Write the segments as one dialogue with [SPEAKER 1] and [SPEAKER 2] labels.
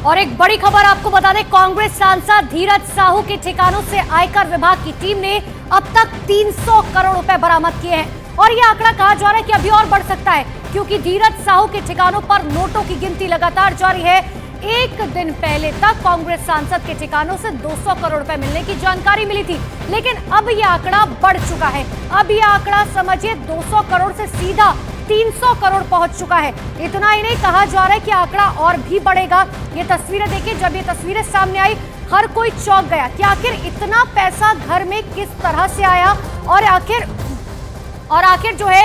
[SPEAKER 1] और एक बड़ी खबर आपको बता दें, कांग्रेस सांसद धीरज साहू के ठिकानों से आयकर विभाग की टीम ने अब तक 300 करोड़ रुपए बरामद किए हैं और यह आंकड़ा कहा जा रहा है कि अभी और बढ़ सकता है, क्योंकि धीरज साहू के ठिकानों पर नोटों की गिनती लगातार जारी है। एक दिन पहले तक कांग्रेस सांसद के ठिकानों से 200 करोड़ रुपए मिलने की जानकारी मिली थी, लेकिन अब यह आंकड़ा बढ़ चुका है। अब यह आंकड़ा समझिए 200 करोड़ से सीधा 300 करोड़ पहुंच चुका है। इतना ही नहीं, कहा जा रहा है कि आंकड़ा और भी बढ़ेगा। ये तस्वीरें देखिए, जब ये तस्वीरें सामने आई हर कोई चौंक गया कि आखिर इतना पैसा घर में किस तरह से आया और आखिर जो है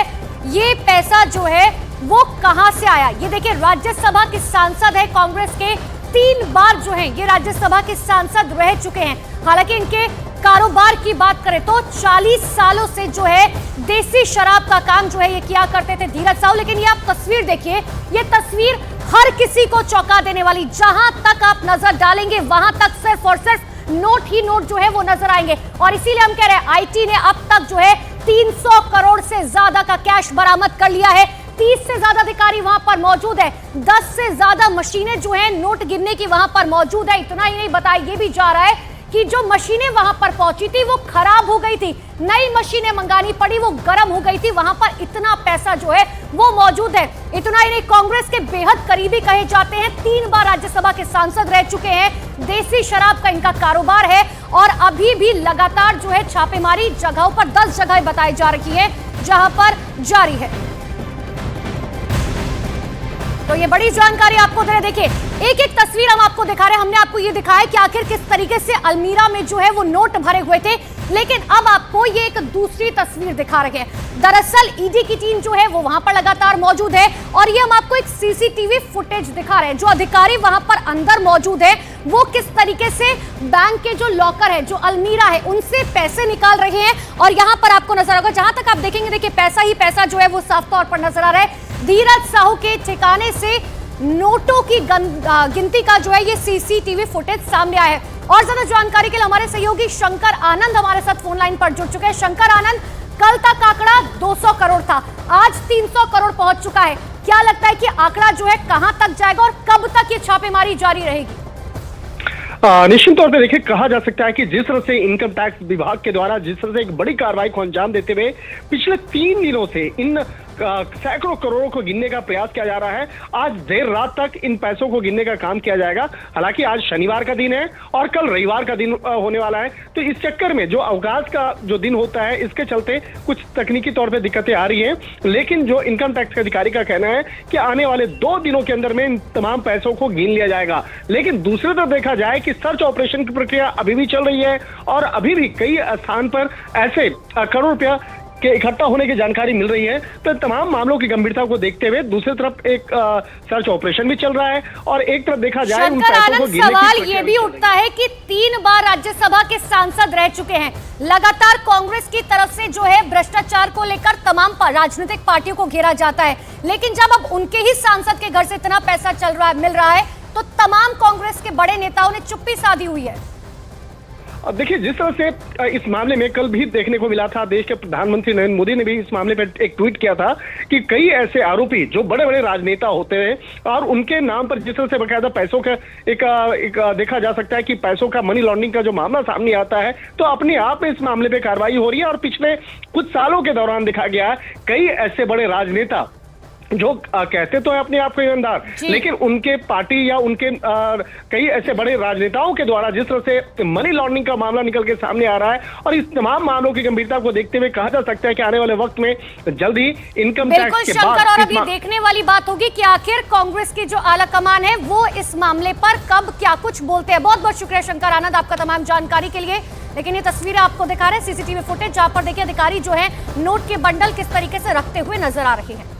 [SPEAKER 1] ये पैसा जो है वो कहां से आया। ये देखिए, राज्यसभा के सांसद है कांग्रेस के, 3 बार जो है ये राज्यसभा के सांसद रह चुके हैं। हालांकि इनके कारोबार की बात करें तो 40 सालों से जो है देसी शराब का काम जो है ये किया करते थे धीरज साहू। लेकिन ये आप तस्वीर देखिए, ये तस्वीर हर किसी को चौंका देने वाली। जहां तक आप नजर डालेंगे वहां तक सिर्फ और सिर्फ नोट ही नोट जो है वो नजर आएंगे। और इसीलिए हम कह रहे हैं आईटी ने अब तक जो है 300 करोड़ से ज्यादा का कैश बरामद कर लिया है। 30 से ज्यादा अधिकारी वहां पर मौजूद है, 10 से ज्यादा मशीनें जो है नोट गिनने की वहां पर मौजूद है। इतना ही नहीं, बताया ये भी जा रहा है कि जो मशीनें वहां पर पहुंची थी वो खराब हो गई थी, नई मशीनें मंगानी पड़ी, वो गर्म हो गई थी। वहां पर इतना पैसा जो है वो मौजूद है। इतना ही नहीं, कांग्रेस के बेहद करीबी कहे जाते हैं, 3 बार राज्यसभा के सांसद रह चुके हैं, देसी शराब का इनका कारोबार है और अभी भी लगातार जो है छापेमारी जगहों पर 10 जगह बताई जा रही है जहां पर जारी है। तो ये बड़ी जानकारी आपको दे रहे, देखिए एक एक तस्वीर हम आपको दिखा रहे हैं। हमने आपको ये दिखाया कि आखिर किस तरीके से अलमीरा में जो है वो नोट भरे हुए थे, लेकिन अब आपको ये एक दूसरी तस्वीर दिखा रहे हैं। दरअसल ईडी की टीम जो है वो वहां पर लगातार मौजूद है और ये हम आपको एक सीसीटीवी फुटेज दिखा रहे हैं। जो अधिकारी वहां पर अंदर मौजूद है वो किस तरीके से बैंक के जो लॉकर है, जो अलमीरा है, उनसे पैसे निकाल रहे हैं। और यहां पर आपको नजर आएगा, जहां तक आप देखेंगे, देखिए पैसा ही पैसा जो है वो साफ तौर पर नजर आ रहा है। धीरज साहू के ठिकाने से नोटों की गिनती का जो है ये सीसीटीवी फुटेज सामने आया है। और ज्यादा जानकारी के लिए हमारे सहयोगी शंकर आनंद हमारे साथ फोन लाइन पर जुड़ चुके हैं। शंकर आनंद, कल तक आंकड़ा 200 करोड़ था, आज 300 करोड़ पहुंच चुका है। क्या लगता है कि आंकड़ा जो है कहां तक जाएगा और कब तक ये छापेमारी जारी रहेगी?
[SPEAKER 2] निश्चित तौर पे देखिए, कहा जा सकता है कि जिस तरह से इनकम टैक्स विभाग के द्वारा जिस तरह से एक बड़ी कार्रवाई को अंजाम देते हुए पिछले 3 दिनों से इन सैकड़ों करोड़ों को गिनने का प्रयास किया जा रहा है, आज देर रात तक इन पैसों को गिनने का काम किया जाएगा। हालांकि आज शनिवार का दिन है और कल रविवार का दिन होने वाला है, तो इस चक्कर में जो अवकाश का जो दिन होता है इसके चलते कुछ तकनीकी तौर पे दिक्कतें आ रही हैं। लेकिन जो इनकम टैक्स अधिकारी का कहना है कि आने वाले 2 दिनों के अंदर में इन तमाम पैसों को गिन लिया जाएगा। लेकिन दूसरी तरफ देखा जाए कि सर्च ऑपरेशन की प्रक्रिया अभी भी चल रही है और अभी भी कई स्थान पर ऐसे करोड़ रुपया के इकट्ठा होने की जानकारी मिल रही है। तो तमाम मामलों की गंभीरता को देखते हुए दूसरी तरफ एक सर्च ऑपरेशन भी चल रहा है और एक तरफ देखा जाए उन पैसों को गिनने की
[SPEAKER 1] सवाल ये भी उठता है कि 3 बार राज्यसभा के सांसद रह चुके हैं, लगातार कांग्रेस की तरफ से जो है भ्रष्टाचार को लेकर तमाम राजनीतिक पार्टियों को घेरा जाता है, लेकिन जब अब उनके ही सांसद के घर से इतना पैसा मिल रहा है तो तमाम कांग्रेस के बड़े नेताओं ने चुप्पी साधी हुई है।
[SPEAKER 2] अब देखिए, जिस तरह से इस मामले में कल भी देखने को मिला था, देश के प्रधानमंत्री नरेंद्र मोदी ने भी इस मामले पर एक ट्वीट किया था कि कई ऐसे आरोपी जो बड़े बड़े राजनेता होते हैं और उनके नाम पर जिस तरह से बकायदा पैसों का एक देखा जा सकता है कि पैसों का मनी लॉन्ड्रिंग का जो मामला सामने आता है, तो अपने आप में इस मामले पर कार्रवाई हो रही है। और पिछले कुछ सालों के दौरान देखा गया कई ऐसे बड़े राजनेता जो कहते तो है अपने आप को ईमानदार, लेकिन उनके पार्टी या उनके कई ऐसे बड़े राजनेताओं के द्वारा जिस तरह से मनी लॉन्ड्रिंग का मामला निकल के सामने आ रहा है और इस तमाम मामलों की गंभीरता को देखते हुए कहा जा सकता है कि आने वाले वक्त में जल्द ही इनकम टैक्स के बाद
[SPEAKER 1] और अभी देखने वाली बात होगी कि आखिर कांग्रेस की जो आला कमान है वो इस मामले पर कब क्या कुछ बोलते हैं। बहुत बहुत शुक्रिया शंकर आनंद आपका तमाम जानकारी के लिए। लेकिन ये तस्वीरें आपको दिखा रहे हैं सीसीटीवी फुटेज, जहां पर देखिए अधिकारी जो है नोट के बंडल किस तरीके से रखते हुए नजर आ रहे हैं।